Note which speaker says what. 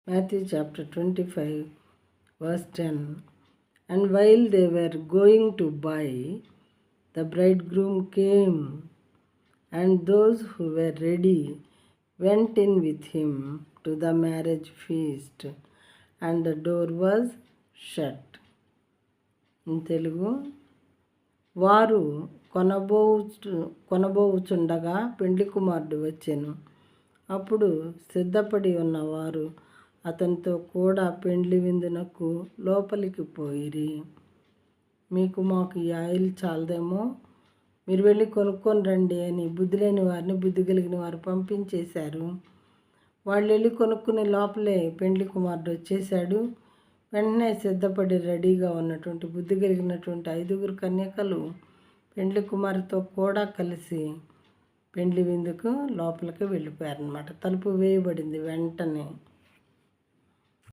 Speaker 1: Matthew chapter 25, verse 10. And while they were going to buy, the bridegroom came, and those who were ready went in with him to the marriage feast, and the door was shut. In Telugu, వారు కొనబోచుండగా పెండ్లి కుమారుడు వచ్చెను. అప్పుడు సిద్ధపడి ఉన్నవారు అతనితో కూడా పెండ్లి విందునకు లోపలికి పోయిరి. మాకు ఈ ఆయిల్ చాలదేమో, మీరు వెళ్ళి కొనుక్కొని రండి అని బుద్ధి లేని వారిని బుద్ధి కలిగిన వారు పంపించేశారు. వాళ్ళు వెళ్ళి కొనుక్కునే లోపలే పెండ్లి కుమారుడు వచ్చేసాడు. వెంటనే సిద్ధపడి రెడీగా ఉన్నటువంటి బుద్ధి కలిగినటువంటి 5 కన్యకలు పెండ్లి కుమారుతో కూడా కలిసి పెండ్లి విందుకు లోపలికి వెళ్ళిపోయారనమాట. తలుపు వేయబడింది వెంటనే.